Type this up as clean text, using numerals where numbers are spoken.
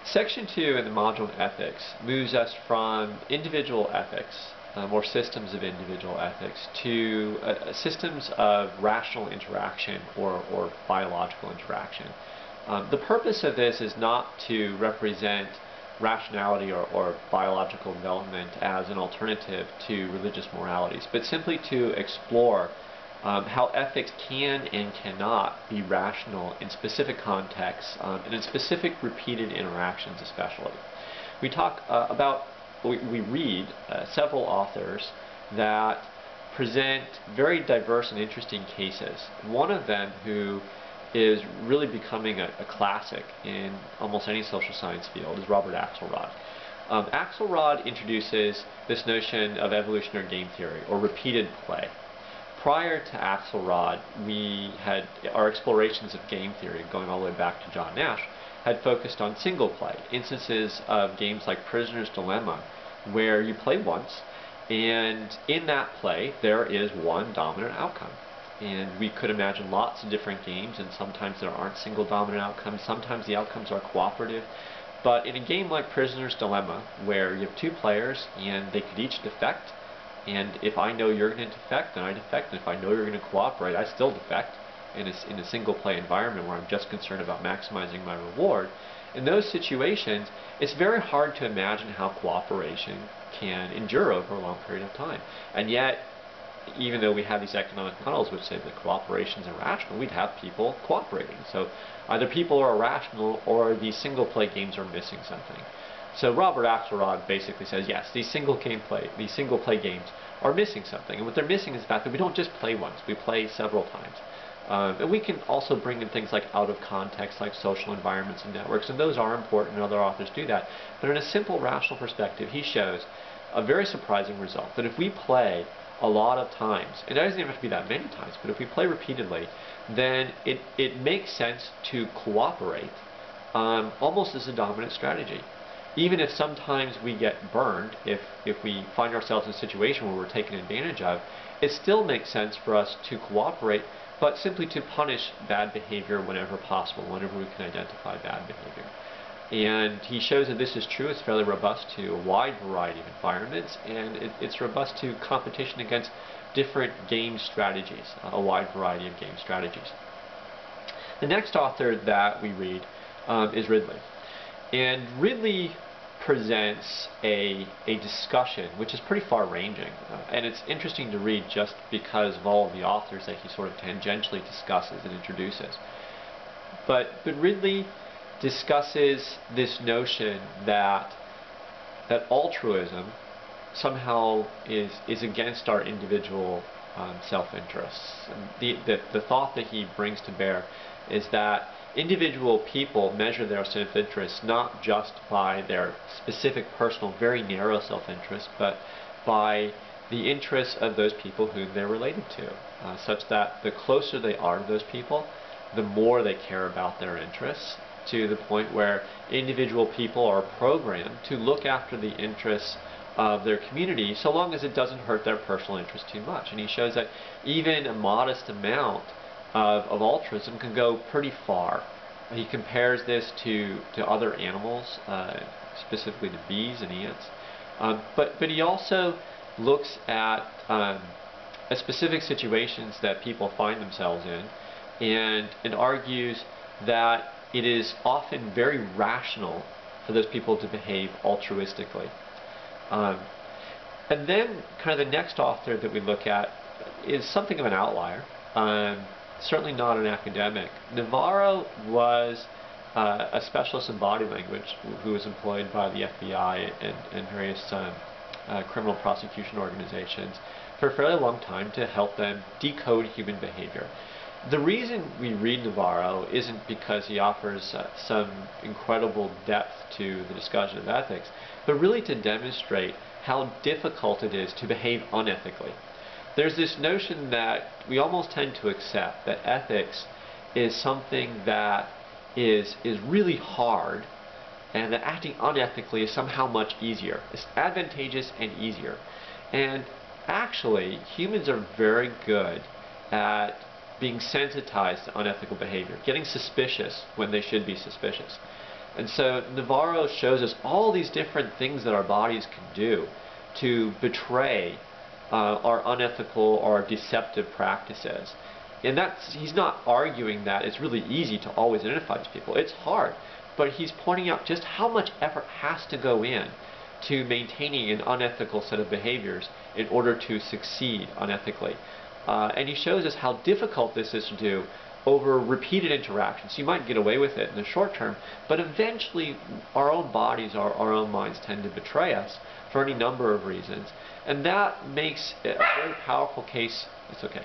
Section 2 in the module on ethics moves us from individual ethics, or systems of individual ethics, to systems of rational interaction or biological interaction. The purpose of this is not to represent rationality or biological development as an alternative to religious moralities, but simply to explore how ethics can and cannot be rational in specific contexts and in specific repeated interactions especially. We talk we read several authors that present very diverse and interesting cases. One of them who is really becoming a classic in almost any social science field is Robert Axelrod. Axelrod introduces this notion of evolutionary game theory, or repeated play. Prior to Axelrod, we had our explorations of game theory, going all the way back to John Nash, had focused on single play, instances of games like Prisoner's Dilemma, where you play once, and in that play there is one dominant outcome. And we could imagine lots of different games, and sometimes there aren't single dominant outcomes, sometimes the outcomes are cooperative. But in a game like Prisoner's Dilemma, where you have two players and they could each defect, and if I know you're going to defect, then I defect, and if I know you're going to cooperate, I still defect in a single play environment where I'm just concerned about maximizing my reward. In those situations, it's very hard to imagine how cooperation can endure over a long period of time. And yet, even though we have these economic models which say that cooperation is irrational, we'd have people cooperating. So either people are irrational or these single play games are missing something. So Robert Axelrod basically says, yes, these single play games are missing something. And what they're missing is the fact that we don't just play once, we play several times. And we can also bring in things like out of context, like social environments and networks, and those are important, and other authors do that. But in a simple rational perspective, he shows a very surprising result, that if we play a lot of times, and it doesn't even have to be that many times, but if we play repeatedly, then it makes sense to cooperate almost as a dominant strategy. Even if sometimes we get burned, if we find ourselves in a situation where we're taken advantage of, it still makes sense for us to cooperate, but simply to punish bad behavior whenever possible, whenever we can identify bad behavior. And he shows that this is true. It's fairly robust to a wide variety of environments, and it's robust to competition against different game strategies, a wide variety of game strategies. The next author that we read is Ridley. And Ridley presents a discussion which is pretty far-ranging, and it's interesting to read just because of all of the authors that he sort of tangentially discusses and introduces. But Ridley discusses this notion that altruism somehow is against our individual self-interests. The thought that he brings to bear is that individual people measure their self-interest not just by their specific personal, very narrow self-interest, but by the interests of those people whom they're related to, such that the closer they are to those people, the more they care about their interests, to the point where individual people are programmed to look after the interests of their community so long as it doesn't hurt their personal interest too much. And he shows that even a modest amount of altruism can go pretty far. He compares this to other animals, specifically to bees and ants. But he also looks at specific situations that people find themselves in, and argues that it is often very rational for those people to behave altruistically. And then kind of the next author that we look at is something of an outlier. Certainly not an academic. Navarro was a specialist in body language who was employed by the FBI and various criminal prosecution organizations for a fairly long time to help them decode human behavior. The reason we read Navarro isn't because he offers some incredible depth to the discussion of ethics, but really to demonstrate how difficult it is to behave unethically. There's this notion that we almost tend to accept that ethics is something that is really hard, and that acting unethically is somehow much easier. It's advantageous and easier. And actually, humans are very good at being sensitized to unethical behavior, getting suspicious when they should be suspicious. And so Navarro shows us all these different things that our bodies can do to betray our unethical or deceptive practices. And he's not arguing that it's really easy to always identify these people. It's hard, but he's pointing out just how much effort has to go in to maintaining an unethical set of behaviors in order to succeed unethically. And he shows us how difficult this is to do over repeated interactions. You might get away with it in the short term, but eventually our own bodies, our own minds tend to betray us for any number of reasons. And that makes a very powerful case. It's okay.